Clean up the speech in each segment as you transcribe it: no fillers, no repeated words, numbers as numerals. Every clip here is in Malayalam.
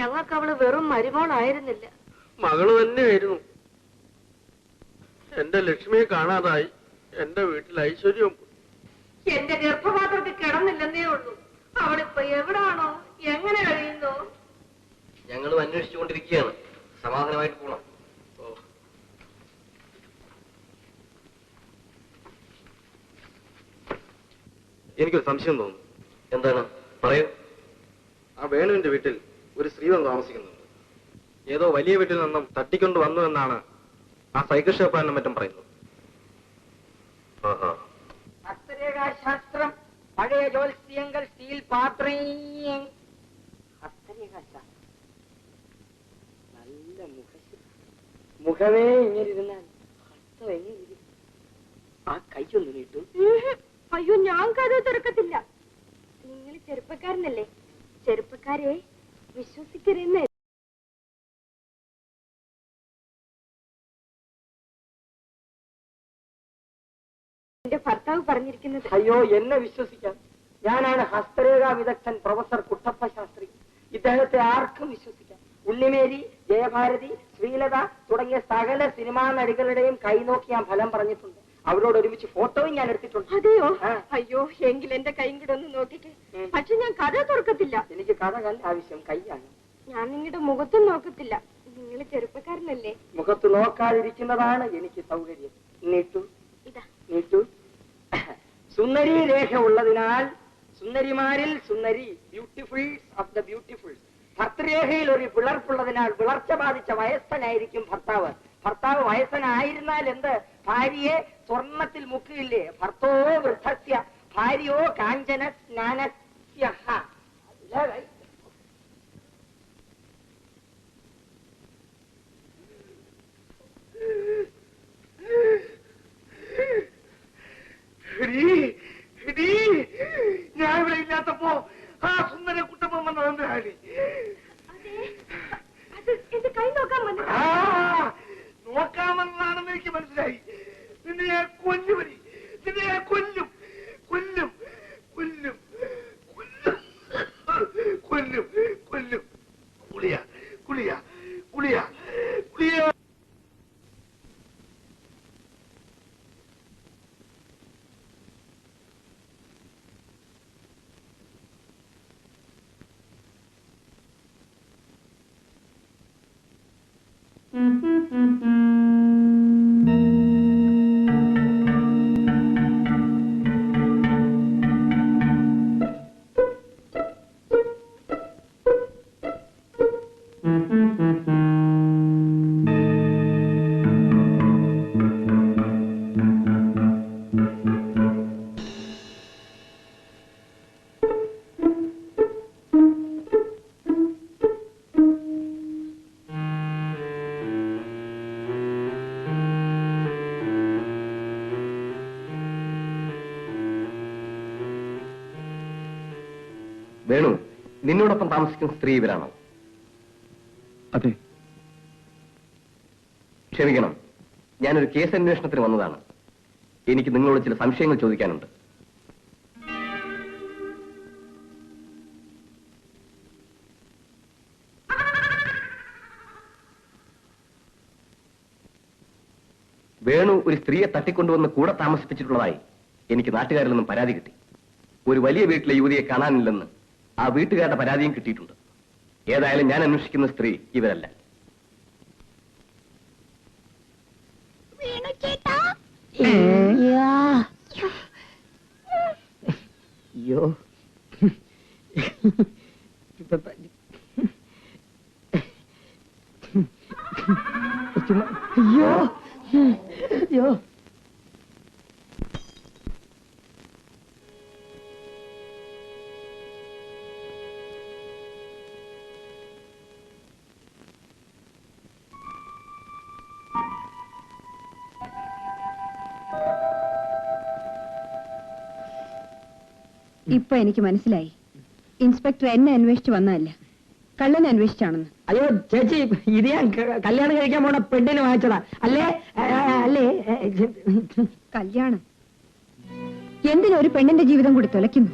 ഞങ്ങൾക്ക് അവള് വെറും മരുമോളായിരുന്നില്ല, മകള് തന്നെയായിരുന്നു. എന്റെ ലക്ഷ്മിയെ കാണാതായി. എന്റെ വീട്ടിൽ ഐശ്വര്യം എന്റെ ഗർഭപാത്രത്തിൽ കിടന്നില്ലെന്നേ ഉള്ളൂ. അവളിപ്പോ എവിടാണോ, എങ്ങനെ കഴിയുന്നോ? ഞങ്ങളും അന്വേഷിച്ചുകൊണ്ടിരിക്കുകയാണ്. സമാധാനമായിട്ട് പോണം. എനിക്കൊരു സംശയം തോന്നുന്നു. എന്താണ്? പറയൂ. ആ വേണുവിന്റെ വീട്ടിൽ ഒരു സ്ത്രീ വന്ന് താമസിക്കുന്നുണ്ട്. ഏതോ വലിയ വീട്ടിൽ നിന്നും തട്ടിക്കൊണ്ട് വന്നു എന്നാണ് ആ സൈക്കിൾ ഷോപ്പാരനും മറ്റും പറയുന്നത്. ഹസ്തരേഖാശാസ്ത്രം, പഴയ ജ്യോത്സ്യങ്ങൾ, സ്റ്റീൽ പാത്രം. നല്ല മുഖമേ ഇങ്ങനെ ഇരുന്നാൽ ഹസ്തം എങ്ങനെ ഇരിക്കും? ആ കൈയൊന്നു നീട്ടു. അയ്യോ, ഞാൻ കഥ തുറക്കത്തില്ല. നിങ്ങൾ ചെറുപ്പക്കാരനല്ലേ, ചെറുപ്പക്കാരെ വിശ്വസിക്കരുന്ന് എന്റെ ഭർത്താവ് പറഞ്ഞിരിക്കുന്നത്. അയ്യോ, എന്നെ വിശ്വസിക്കാം. ഞാനാണ് ഹസ്തരേഖാ വിദഗ്ധൻ പ്രൊഫസർ കുട്ടപ്പ ശാസ്ത്രി. ഇദ്ദേഹത്തെ ആർക്കും വിശ്വസിക്കാം. ഉണ്ണിമേരി, ജയഭാരതി, ശ്രീലത തുടങ്ങിയ സകല സിനിമാ നടികളുടെയും കൈനോക്കി ഞാൻ ഫലം പറഞ്ഞിട്ടുണ്ട്. അവരോട് ഒരുമിച്ച് ഫോട്ടോയും ഞാൻ എടുത്തിട്ടുണ്ട്. അതെയോ? അയ്യോ, എങ്കിൽ എന്റെ കൈ കൂടെ ഒന്ന് നോക്കിക്കേ. പക്ഷെ ഞാൻ കഥ തുറക്കത്തില്ല. എനിക്ക് കഥ കല്ല ആവശ്യം, കൈയാണ്. ഞാൻ നിങ്ങളുടെ മുഖത്തും നോക്കത്തില്ല. നിങ്ങൾ ചെറുപ്പക്കാരനല്ലേ. മുഖത്ത് നോക്കാതിരിക്കുന്നതാണ് എനിക്ക് സൗകര്യം. നീട്ടു, ഇതാ നീട്ടു. സുന്ദരി രേഖ ഉള്ളതിനാൽ സുന്ദരിമാരിൽ സുന്ദരി, ബ്യൂട്ടിഫുൾസ് ഓഫ് ദ ബ്യൂട്ടിഫുൾസ്. ഭർത്തരേഖയിൽ ഒരു പിളർപ്പുള്ളതിനാൽ വിളർച്ച ബാധിച്ച വയസ്സനായിരിക്കും ഭർത്താവ്. ഭർത്താവ് വയസ്സനായിരുന്നാൽ എന്ത്? ഭാര്യയെ സ്വർണത്തിൽ മുക്കിയില്ലേ? ഭർത്തോ വൃദ്ധസ്യ ഭാര്യയോ കാഞ്ചന സ്നാനസ്യ. ഞാൻ ഇവിടെ ഇല്ലാത്തപ്പോ ആ സുന്ദര കുട്ടപ്പൻ വന്നത് ഹാരി. എന്റെ കൈ നോക്കാൻ നോക്കാമെന്നാണെന്ന് എനിക്ക് മനസ്സിലായി. നിന്നെ ഞാൻ കൊല്ലുമതി, നിന്നെ ഞാൻ കൊല്ലും, കൊല്ലും, കൊല്ലും, കൊല്ലും, കൊല്ലും, കൊല്ലും. കുളിയ കുളിയ കുളിയ കുളിയ. വേണു, നിന്നോടൊപ്പം താമസിക്കുന്ന സ്ത്രീ ഇവരാണോ? അതെ. ക്ഷമിക്കണം, ഞാനൊരു കേസ് അന്വേഷണത്തിന് വന്നതാണ്. എനിക്ക് നിങ്ങളോട് ചില സംശയങ്ങൾ ചോദിക്കാനുണ്ട്. വേണു ഒരു സ്ത്രീയെ തട്ടിക്കൊണ്ടുവന്ന് കൂടെ താമസിപ്പിച്ചിട്ടുള്ളതായി എനിക്ക് നാട്ടുകാരിൽ നിന്നും പരാതി കിട്ടി. ഒരു വലിയ വീട്ടിലെ യുവതിയെ കാണാനില്ലെന്ന് ആ വീട്ടുകാരുടെ പരാതിയും കിട്ടിയിട്ടുണ്ട്. ഏതായാലും ഞാൻ അന്വേഷിക്കുന്ന സ്ത്രീ ഇവരല്ല. ഇപ്പൊ എനിക്ക് മനസ്സിലായി, ഇൻസ്പെക്ടർ എന്നെ അന്വേഷിച്ചു വന്നതല്ല, കള്ളനെ അന്വേഷിച്ചാണെന്ന്. അയ്യോ ചേച്ചി, ഇത് ഞാൻ കല്യാണം കഴിക്കാൻ പോണ പെണ്ണിന് വാങ്ങിച്ചതാ. അല്ലേ അല്ലേ? കല്യാണം എന്തിനൊരു പെണ്ണിന്റെ ജീവിതം കൂടി തുലയ്ക്കുന്നു?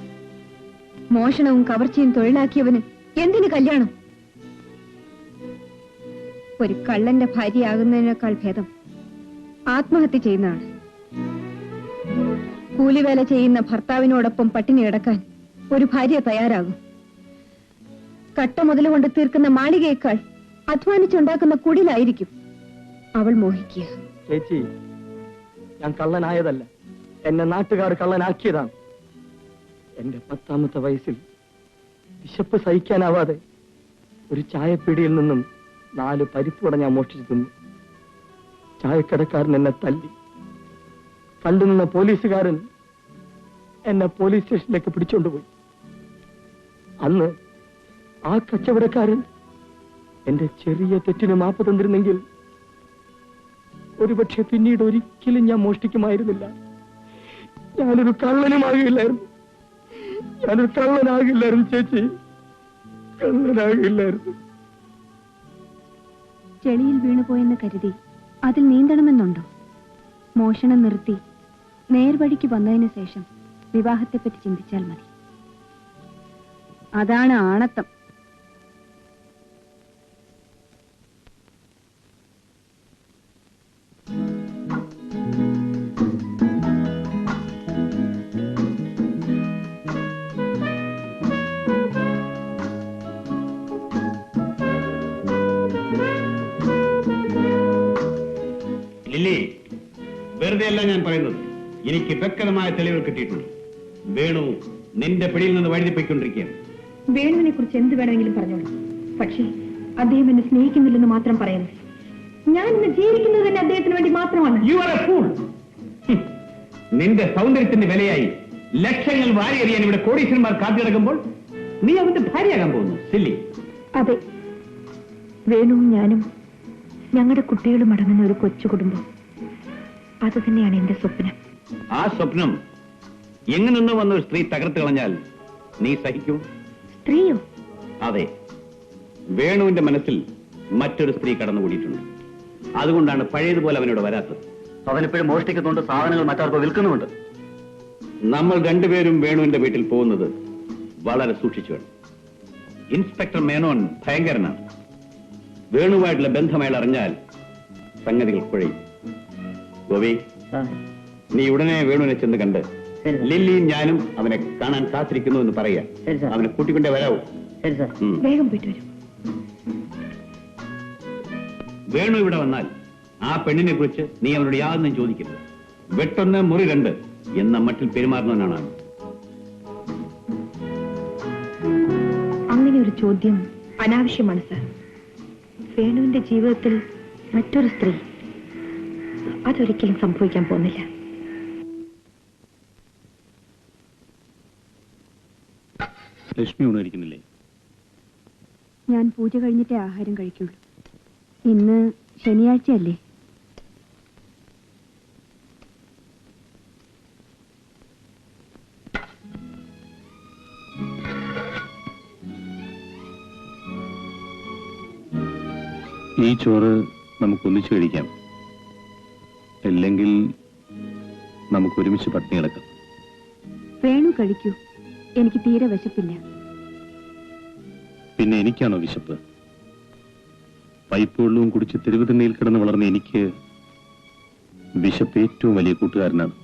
മോഷണവും കവർച്ചയും തൊഴിലാക്കിയവന് എന്തിനു കല്യാണം? ഒരു കള്ളന്റെ ഭാര്യയാകുന്നതിനേക്കാൾ ഭേദം ആത്മഹത്യ ചെയ്യുന്നതാണ്. കൂലിവേല ചെയ്യുന്ന ഭർത്താവിനോടൊപ്പം പട്ടിണി കിടക്കാൻ ഒരു ഭാര്യ തയ്യാറാകും. കട്ട മുതൽ കൊണ്ട് തീർക്കുന്ന മാളികയേക്കാൾ അധ്വാനിച്ചുണ്ടാക്കുന്ന കുടിലായിരിക്കും അവൾ മോഹിക്കുക. ചേച്ചി, ഞാൻ കള്ളനായതല്ല, എന്നെ നാട്ടുകാർ കള്ളനാക്കിയതാണ്. എന്റെ 10ാമത്തെ വയസ്സിൽ വിശപ്പ് സഹിക്കാനാവാതെ ഒരു ചായപ്പീടിയിൽ നിന്നും 4 പരിപ്പുവട ഞാൻ മോഷ്ടിച്ചു തിന്നു. ചായക്കടക്കാരൻ എന്നെ തല്ലി. തല്ലുനിന്ന പോലീസുകാരൻ എന്നെ പോലീസ് സ്റ്റേഷനിലേക്ക് പിടിച്ചോണ്ടുപോയി. അന്ന് ആ കച്ചവടക്കാരൻ എന്റെ ചെറിയ തെറ്റിന് മാപ്പ് തന്നിരുന്നെങ്കിൽ ഒരുപക്ഷെ പിന്നീട് ഒരിക്കലും ഞാൻ മോഷ്ടിക്കുമായിരുന്നില്ല. ഞാനൊരു കള്ളനുമാകില്ലായിരുന്നു. ചേച്ചി, കള്ളനാകില്ലായിരുന്നു. ചെളിയിൽ വീണുപോയെന്ന് കരുതി അതിൽ നീന്തണമെന്നുണ്ടോ? മോഷണം നിർത്തി നേർവഴിക്ക് വന്നതിന് ശേഷം വിവാഹത്തെപ്പറ്റി ചിന്തിച്ചാൽ മതി. അതാണ് ആണത്തം. ലില്ലി, വെറുതെയല്ല ഞാൻ പറയുന്നത്. എനിക്ക് വ്യക്തമായ തെളിവുകൾ കിട്ടിയിട്ടുണ്ട്. വേണു നിന്റെ പിടിയിൽ നിന്ന് വഴുതിപ്പോയിക്കൊണ്ടിരിക്കുകയാണ്. വേണുവിനെ കുറിച്ച് എന്ത് വേണമെങ്കിലും പറഞ്ഞോളൂ. പക്ഷേ അദ്ദേഹം എന്നെ സ്നേഹിക്കുന്നില്ലെന്ന് മാത്രം പറയുന്നു. ഞാൻ ഇന്ന് ജീവിക്കുന്നത് തന്നെ അദ്ദേഹത്തിന് വേണ്ടി മാത്രമാണ്. You are A fool. നിന്റെ സൗന്ദര്യത്തിന്റെ വിലയായി ലക്ഷങ്ങൾ വാരിയെറിയാൻ ഇവിടെ കോടീശ്വരന്മാർ കാത്തിടക്കുമ്പോൾ നീ അവന്റെ ഭാര്യയാകാൻ പോകുന്നു. സില്ലി. അതെ, വേണുവും ഞാനും ഞങ്ങളുടെ കുട്ടികളും അടങ്ങുന്ന ഒരു കൊച്ചു കുടുംബം, അത് തന്നെയാണ് എന്റെ സ്വപ്നം. ആ സ്വപ്നം എങ്ങനെന്ന് വന്ന ഒരു സ്ത്രീ തകർത്ത് കളഞ്ഞാൽ നീ സഹിക്കും? സ്ത്രീയോ? അതെ, വേണുവിന്റെ മനസ്സിൽ മറ്റൊരു സ്ത്രീ കടന്നുകൂടിയിട്ടുണ്ട്. അതുകൊണ്ടാണ് പഴയതുപോലെ അവനോട് വരാത്തത്. അവനിപ്പോഴും മോഷ്ടിക്കുന്നുണ്ട്, സാധനങ്ങൾ മറ്റാർക്കോ വിൽക്കുന്നുമുണ്ട്. നമ്മൾ രണ്ടുപേരും വേണുവിന്റെ വീട്ടിൽ പോകുന്നത് വളരെ സൂക്ഷിച്ചു വേണം. ഇൻസ്പെക്ടർ മേനോൻ ഭയങ്കരനാണ്. വേണുവായിട്ടുള്ള ബന്ധം അയാൾ അറിഞ്ഞാൽ സംഗതികൾ കുഴയും. ഗോപി, നീ ഉടനെ വേണുവിനെ ചെന്ന് കണ്ട് ലില്ലിയും ഞാനും അവനെ കാണാൻ കാത്തിരിക്കുന്നു എന്ന് പറയാ. അവനെ കൂട്ടിക്കൊണ്ടേ വരാവൂ. വേഗം പോയിട്ട് വരും. വേണു ഇവിടെ വന്നാൽ ആ പെണ്ണിനെ കുറിച്ച് നീ അവനോട് യാതൊന്നും ചോദിക്കരുത്. വെട്ടൊന്ന് മുറി 2 എന്ന മട്ടിൽ പെരുമാറുന്നവനാണ്. അങ്ങനെ ഒരു ചോദ്യം അനാവശ്യമാണ് സാർ. വേണുവിന്റെ ജീവിതത്തിൽ മറ്റൊരു സ്ത്രീ, അതൊരിക്കലും സംഭവിക്കാൻ പോകുന്നില്ല. ലക്ഷ്മി ഉണരിക്കുന്നില്ലേ? ഞാൻ പൂജ കഴിഞ്ഞിട്ടേ ആഹാരം കഴിക്കുള്ളൂ. ഇന്ന് ശനിയാഴ്ചയല്ലേ? ഈ ചോറ് നമുക്ക് ഒന്നിച്ചു കഴിക്കാം, അല്ലെങ്കിൽ നമുക്ക് ഒരുമിച്ച് പട്ടിണി കിടക്കാം. വേണു കഴിക്കൂ, എനിക്ക് തീരെ വിശപ്പില്ല. പിന്നെ എനിക്കാണോ വിശപ്പ്? പൈപ്പ് വെള്ളവും കുടിച്ച് തെരുവ് തന്നെയിൽ കിടന്ന് വളർന്ന എനിക്ക് വിശപ്പ് ഏറ്റവും വലിയ കൂട്ടുകാരനാണ്.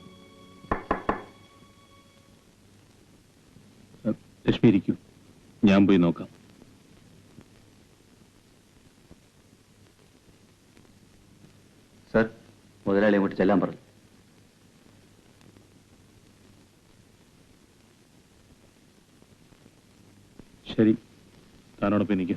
ലക്ഷ്മി ഇരിക്കൂ, ഞാൻ പോയി നോക്കാം. സർ, മുതലാളി അങ്ങോട്ട് ചെല്ലാൻ പറഞ്ഞു. ശരി, താനോടൊപ്പം എനിക്ക്.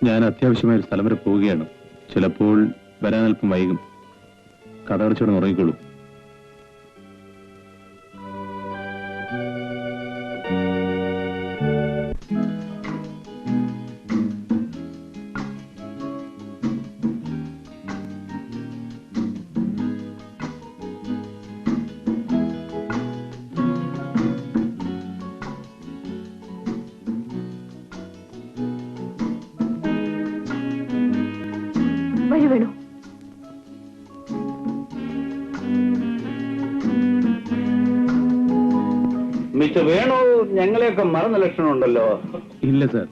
ഞാൻ അത്യാവശ്യമായ ഒരു സ്ഥലം വരെ പോവുകയാണ്. ചിലപ്പോൾ വരാൻ അല്പം വൈകും. കഥകടച്ചോടെ ഉറങ്ങിക്കോളൂ. വരൂ വേണു. മിസ്റ്റർ വേണു ഞങ്ങളെയൊക്കെ മറന്ന ലക്ഷണമുണ്ടല്ലോ. ഇല്ല സാർ,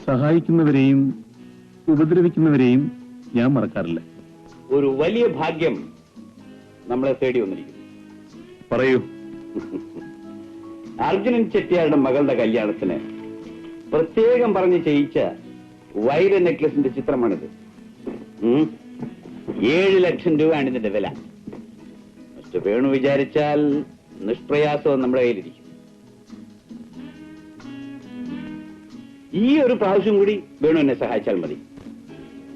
സഹായിക്കുന്നവരെയും ഉപദ്രവിക്കുന്നവരെയും ഞാൻ മറക്കാറില്ല. ഒരു വലിയ ഭാഗ്യം നമ്മളെ തേടി വന്നിരിക്കുന്നു. പറയൂ. അർജുനൻ ചെട്ടിയാരുടെ മകളുടെ കല്യാണത്തിന് പ്രത്യേകം പറഞ്ഞ് ചെയ്യിച്ച വൈര നെക്ലസിന്റെ ചിത്രമാണിത്. 7 ലക്ഷം രൂപയാണ് ഇതിന്റെ വില. മിസ്റ്റർ വേണു വിചാരിച്ചാൽ നിഷ്പ്രയാസവും നമ്മുടെ കയ്യിലിരിക്കും. ഈ ഒരു പ്രാവശ്യം കൂടി വേണു എന്നെ സഹായിച്ചാൽ മതി.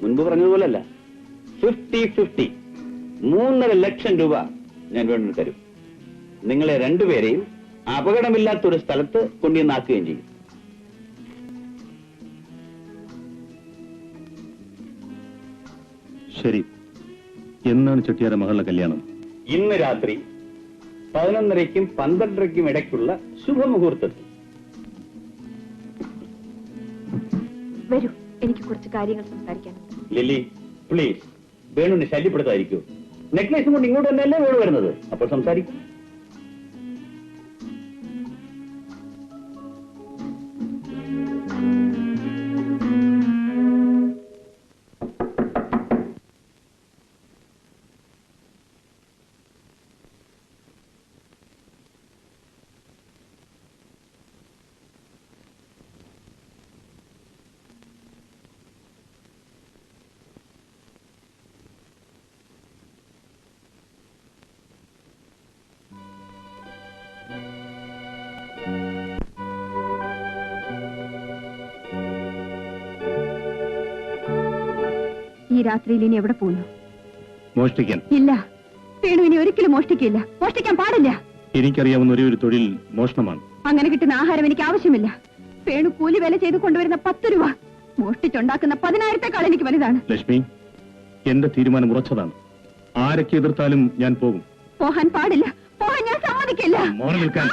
മുൻപ് പറഞ്ഞതുപോലല്ല, 50-50, 3.5 ലക്ഷം രൂപ ഞാൻ വേണു തരും. നിങ്ങളെ രണ്ടുപേരെയും അപകടമില്ലാത്തൊരു സ്ഥലത്ത് കൊണ്ടുവന്നാക്കുകയും ചെയ്യും. ശരി, എന്നാണ് ചെട്ടിയാരുടെ മകളുടെ കല്യാണം? ഇന്ന് രാത്രി 11:30ക്കും 12:30ക്കും ഇടയ്ക്കുള്ള ശുഭമുഹൂർത്തത്തിൽ. വരൂ, എനിക്ക് കുറച്ച് കാര്യങ്ങൾ സംസാരിക്കാനുണ്ട്. Lily, please, വേണുവിനെ ശല്യപ്പെടുത്താതിരിക്കൂ. നെക്ലേസും കൊണ്ട് ഇങ്ങോട്ട് തന്നെയല്ലേ വേണു വരുന്നത്. അപ്പോൾ സംസാരിക്കും. ഈ രാത്രിയിൽ ഇനി എവിടെ പോകുന്നു? മോഷ്ടിക്കാൻ. ഇല്ല, വേണു ഇനി ഒരിക്കലും മോഷ്ടിക്കില്ല. മോഷ്ടിക്കാൻ പാടില്ല. എനിക്കറിയാവുന്ന ഒരേ ഒരു തൊഴിൽ മോഷണമാണ്. അങ്ങനെ കിട്ടുന്ന ആഹാരം എനിക്ക് ആവശ്യമില്ല. വേണു കൂലി വില ചെയ്ത് കൊണ്ടുവരുന്ന 10 രൂപ മോഷ്ടിച്ചുണ്ടാക്കുന്ന 10,000-ത്തേക്കാൾ എനിക്ക് വലുതാണ്. ലക്ഷ്മി, എന്റെ തീരുമാനം ഉറച്ചതാണ്. ആരൊക്കെ എതിർത്താലും ഞാൻ പോകും. പോകാൻ പാടില്ല. പോകാൻ ഞാൻ സമ്മതിക്കില്ല. മോനെ നിൽക്കാൻ.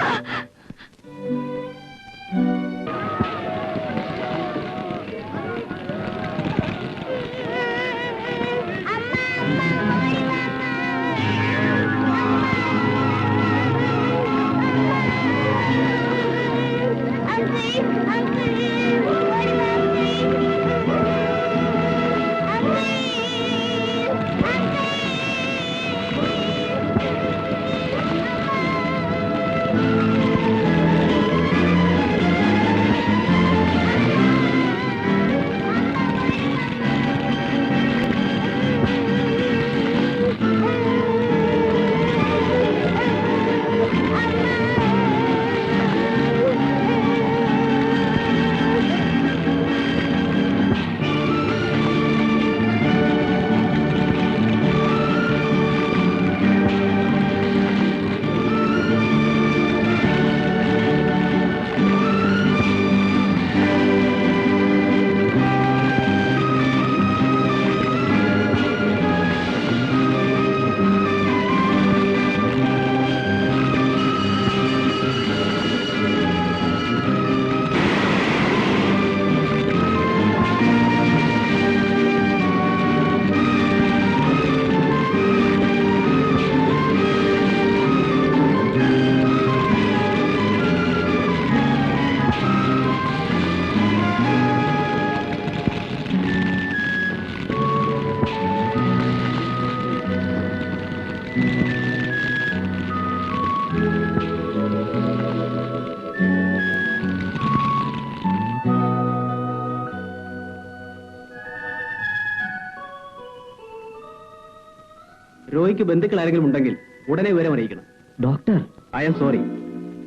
രോഗിക്ക് ബന്ധുക്കൾ ആരെങ്കിലും ഉണ്ടെങ്കിൽ ഉടനെ വിവരം അറിയിക്കണം. Doctor, I am sorry.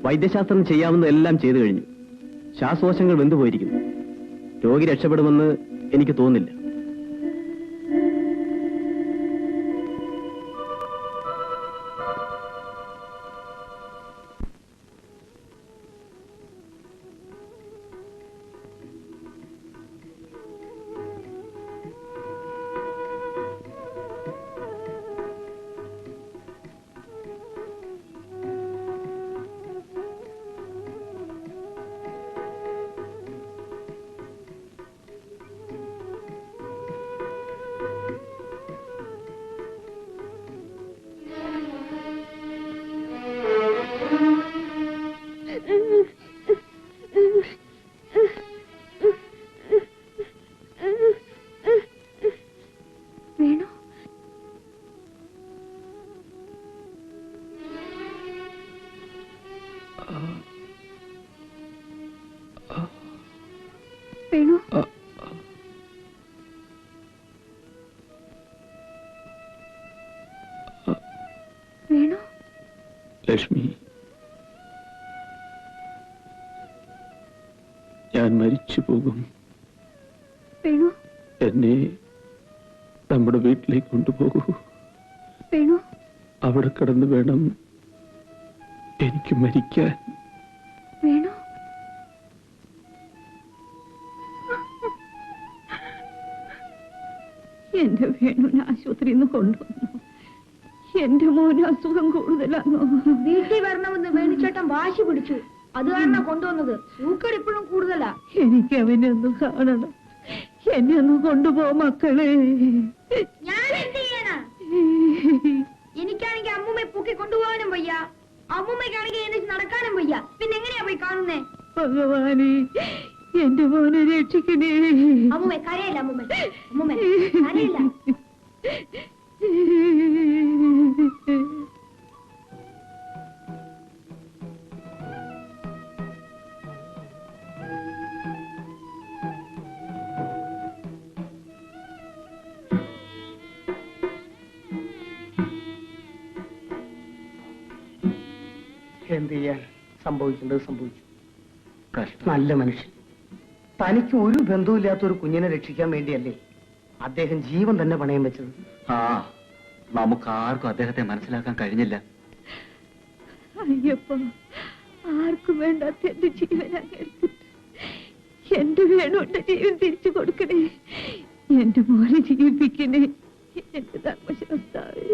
വൈദ്യശാസ്ത്രം ചെയ്യാവുന്നതെല്ലാം ചെയ്തു കഴിഞ്ഞു. ശ്വാസകോശങ്ങൾ വെന്തുപോയിരിക്കുന്നു. രോഗി രക്ഷപ്പെടുമെന്ന് എനിക്ക് തോന്നുന്നില്ല. ലക്ഷ്മി, ഞാൻ മരിച്ചു പോകും. വേണു, എന്നെ നമ്മുടെ വീട്ടിലേക്ക് കൊണ്ടുപോകൂ. വേണു, അവിടെ കിടന്ന് വേണം എനിക്ക് മരിക്കാൻ. വേണു, എന്റെ വേണുവിനെ ആശുപത്രിയിൽ നിന്ന് കൊണ്ടുവന്നു. എന്റെ മോന് അസുഖം കൂടുതലാണോ? വീട്ടിൽ വരണമെന്ന് വേണിച്ചേട്ടൻ വാശി പിടിച്ചു. അത് കാരണം കൊണ്ടുവന്നത്. സൂക്കട് ഇപ്പോഴും കൂടുതലാ. എനിക്ക് അവനെ ഒന്ന് കാണണം. എന്നെ ഒന്ന് കൊണ്ടുപോ മക്കളെ. ഞാൻ എന്ത് ചെയ്യാനാ? എനിക്കാണെങ്കിൽ അമ്മൂമ്മയെ പൊക്കി കൊണ്ടുപോകാനും വയ്യ, അമ്മൂമ്മയ്ക്കാണെങ്കിൽ എഴുന്നേറ്റ് നടക്കാനും വയ്യ. പിന്നെ എങ്ങനെയാ പോയി കാണുന്നേ? ഭഗവാനെ, എന്റെ മോനെ രക്ഷിക്കണേ. അമ്മൂമ്മ കരയില്ല, അമ്മൂമ്മ അമ്മൂമ്മ കരയില്ല. എന്ത് ചെയ്യാൻ? സംഭവിക്കേണ്ടത് സംഭവിച്ചു. നല്ല മനുഷ്യൻ. തനിക്ക് ഒരു ബന്ധവുമില്ലാത്ത ഒരു കുഞ്ഞിനെ രക്ഷിക്കാൻ വേണ്ടിയല്ലേ അദ്ദേഹം ജീവൻ തന്നെ പണയം വെച്ചത്? ആ, നമുക്ക് ആർക്കും അദ്ദേഹത്തെ മനസ്സിലാക്കാൻ കഴിഞ്ഞില്ല. അയ്യപ്പ, ആർക്കും വേണ്ടാത്ത എന്റെ ജീവനാണ് എടുത്തിട്ട് എന്റെ വേണുവിന്റെ ജീവൻ തിരിച്ചു കൊടുക്കണേ. എന്റെ മോനെ ജീവിപ്പിക്കണേ. എന്റെ ധർമ്മശാസ്താവേ.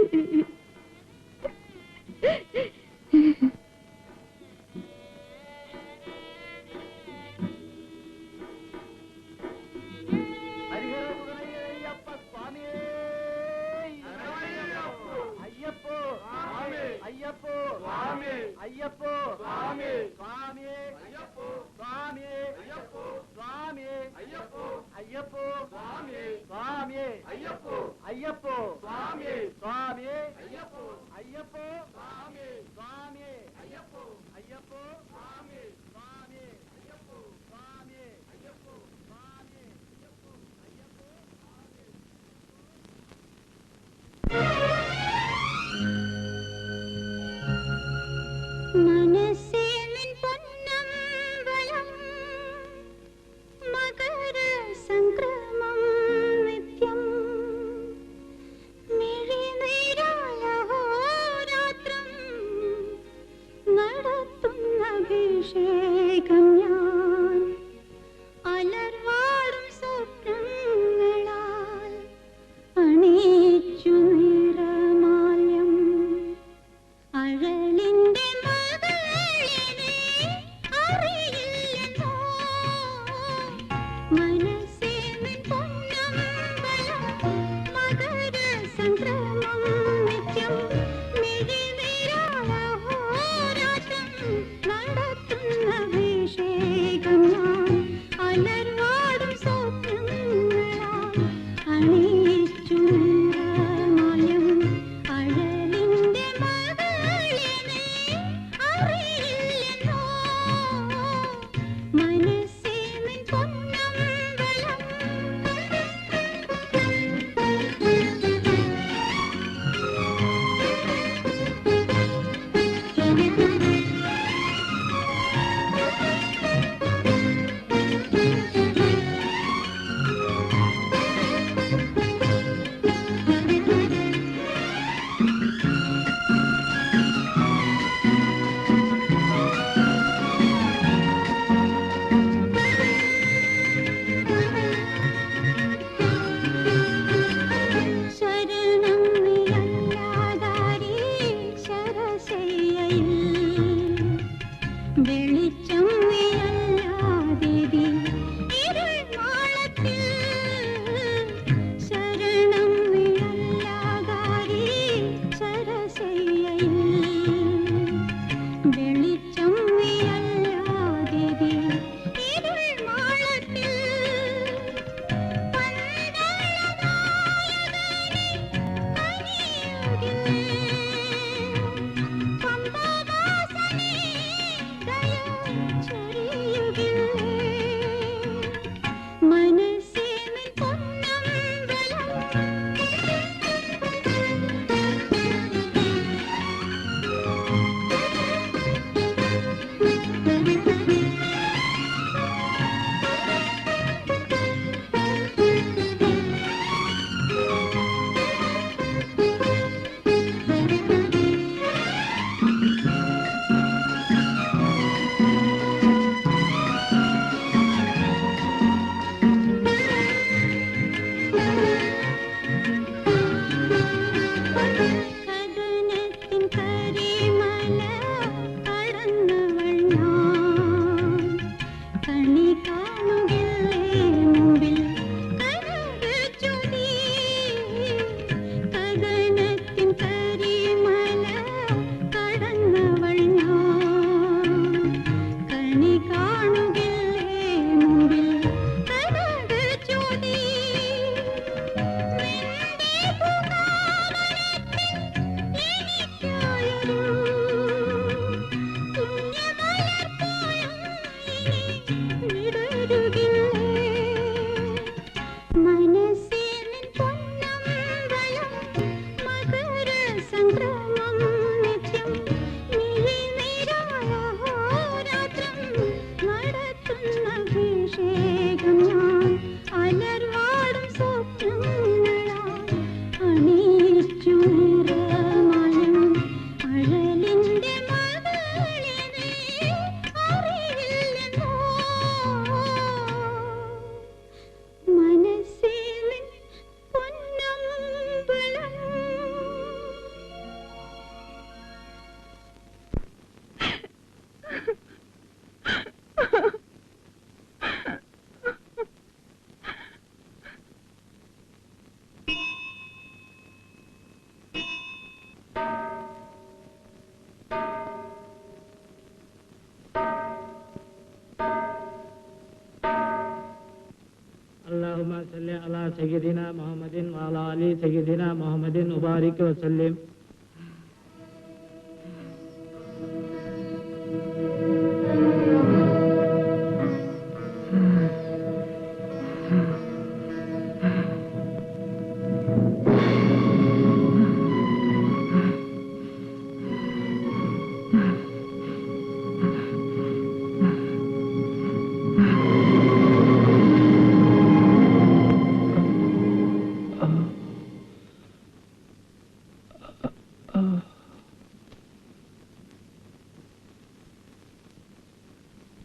സയ്യിദിന മുഹമ്മദിൻ വഅലാ ആലി സയ്യിദിന മുഹമ്മദിൻ മുബാരിക് വസല്ലം.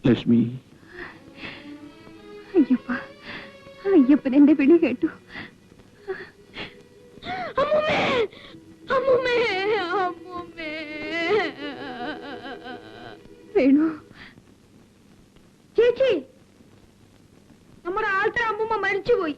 ലക്ഷ്മി, അയ്യപ്പ, അയ്യപ്പൻ എന്റെ വിളി കേട്ടു. വേണു, ചേച്ചി, നമ്മുടെ ആൾത്തെ അമ്മൂമ്മ മരിച്ചുപോയി.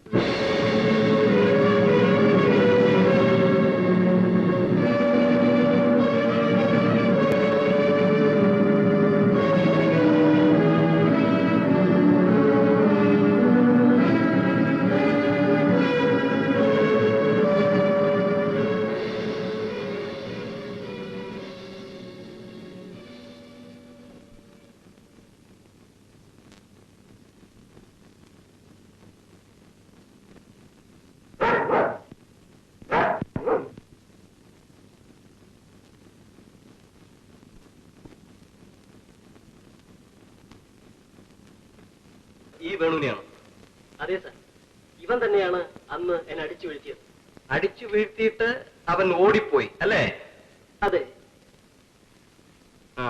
ഈ വേണുവിനെയാണ്? അതെ സാർ, ഇവൻ തന്നെയാണ് അന്ന് എന്നെ അടിച്ചു വീഴ്ത്തിയത്. അടിച്ചു വീഴ്ത്തിയിട്ട് അവൻ ഓടിപ്പോയി അല്ലേ? അതെ. ആ,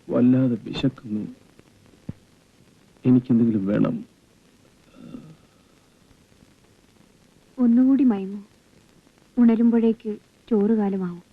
വല്ലാതെ വിശക്കുന്നു. എനിക്കെന്തെങ്കിലും വേണം. ഒന്നുകൂടി മയങ്ങൂ. ഉണരുമ്പോഴേക്ക് ചോറുകാലമാവും.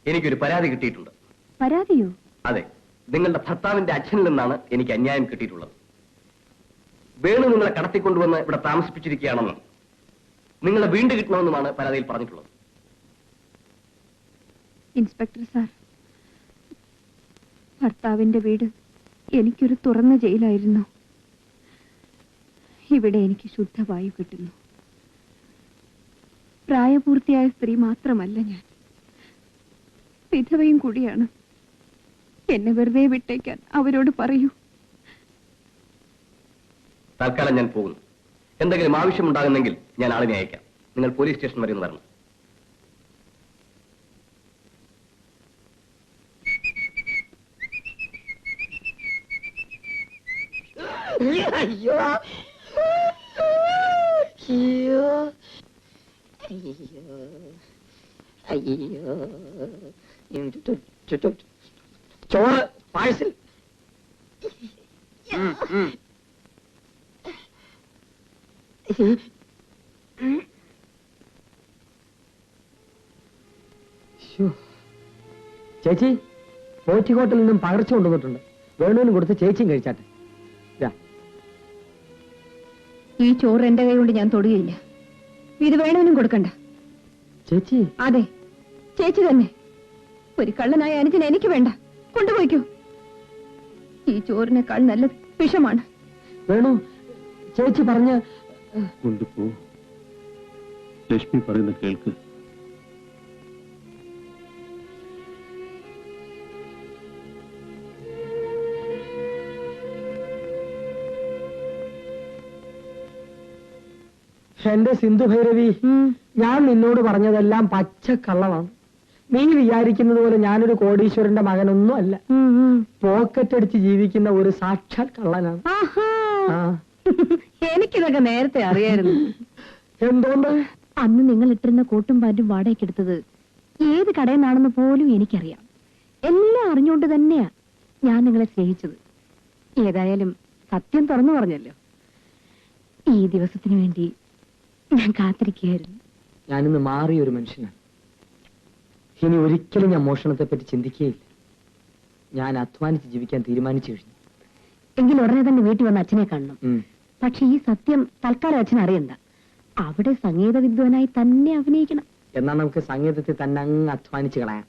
എനിക്കൊരു പരാതി കിട്ടിയിട്ടുണ്ട്. പരാതിയോ? അതെ, നിങ്ങളുടെ ഭർത്താവിന്റെ അച്ഛനിൽ നിന്നാണ് എനിക്ക് അന്യായം കിട്ടിയിട്ടുള്ളത്. വേണു നിങ്ങളെ കടത്തിക്കൊണ്ടുവന്ന് ഇവിടെ താമസിപ്പിച്ചിരിക്കുകയാണെന്നും നിങ്ങളെ വീണ്ടും കിട്ടണമെന്നുമാണ് പരാതിയിൽ പറഞ്ഞിട്ടുള്ളത്. ഇൻസ്പെക്ടർ സാർ, ഭർത്താവിന്റെ വീട് എനിക്കൊരു തുറന്ന ജയിലായിരുന്നു. ഇവിടെ എനിക്ക് ശുദ്ധവായു കിട്ടുന്നു. പ്രായപൂർത്തിയായ സ്ത്രീ മാത്രമല്ല ഞാൻ, വിധവയും കൂടിയാണ്. എന്നെ വെറുതെ വിട്ടേക്കാൻ അവരോട് പറയൂ. തൽക്കാലം ഞാൻ പോകുന്നു. എന്തെങ്കിലും ആവശ്യമുണ്ടാകുന്നെങ്കിൽ ഞാൻ ആളിനെ അയക്കാം. നിങ്ങൾ പോലീസ് സ്റ്റേഷൻ വരെ ഒന്ന് വരണം. അയ്യോ അയ്യോ അയ്യോ അയ്യോ, ചോറ് പാഴ്സൽ. ചേച്ചി, പോറ്റിക്കോട്ടിൽ നിന്നും പകർച്ച കൊണ്ടുവന്നിട്ടുണ്ട്. വേണുവിന് കൊടുത്ത് ചേച്ചിയും കഴിച്ചാട്ടെ. ഈ ചോറ് എന്റെ കൈ കൊണ്ട് ഞാൻ തൊടുകയില്ല. ഇത് വേണവനും കൊടുക്കണ്ട. ചേച്ചി? അതെ, ചേച്ചി തന്നെ. ഒരു കള്ളനായ അനുജനെ എനിക്ക് വേണ്ട. കൊണ്ടുപോയിക്കോ. ഈ ചോറിനേക്കാൾ നല്ലത് വിഷമാണ്. വേണു, ചേച്ചി പറഞ്ഞ കൊണ്ടുപോ. ലക്ഷ്മി പറയുന്ന കേൾക്ക്. എന്റെ സിന്ധു ഭൈരവി, ഞാൻ നിന്നോട് പറഞ്ഞതെല്ലാം പച്ചക്കള്ളമാണ്. നീ വിചാരിക്കുന്നത് പോലെ ഞാനൊരു കോടീശ്വരന്റെ മകനൊന്നും അല്ല. പോക്കറ്റ് അടിച്ച് ജീവിക്കുന്ന ഒരു സാക്ഷാൽ കള്ളനാണ്. എനിക്കിതൊക്കെ നേരത്തെ അറിയായിരുന്നു. എന്തുകൊണ്ട്? അന്ന് നിങ്ങൾ ഇട്ടിരുന്ന കോട്ടും പാന്റും വാടകയ്ക്കെടുത്തത് ഏത് കടയിൽ നിന്നാണെന്ന് പോലും എനിക്കറിയാം. എല്ലാം അറിഞ്ഞുകൊണ്ട് തന്നെയാ ഞാൻ നിങ്ങളെ സ്നേഹിച്ചത്. ഏതായാലും സത്യം തുറന്നു പറഞ്ഞല്ലോ. ഈ ദിവസത്തിന് വേണ്ടി ഞാൻ കാത്തിരിക്കുകയായിരുന്നു. ഞാനിന്ന് മാറിയ ഒരു മനുഷ്യനാണ്. ഇനി ഒരിക്കലും ഞാൻ മോഷണത്തെ പറ്റി ചിന്തിക്കുകയില്ല. ഞാൻ അധ്വാനിച്ച് ജീവിക്കാൻ തീരുമാനിച്ചു കഴിഞ്ഞു. എങ്കിൽ ഉടനെ തന്നെ വീട്ടിൽ വന്ന് അച്ഛനെ കാണണം. പക്ഷെ ഈ സത്യം തൽക്കാലം അച്ഛൻ അറിയണ്ട. അവിടെ സംഗീത വിദ്വാനായി തന്നെ അഭിനയിക്കണം. എന്നാൽ നമുക്ക് സംഗീതത്തിൽ തന്നെ അങ്ങ് അധ്വാനിച്ച് കളയാം.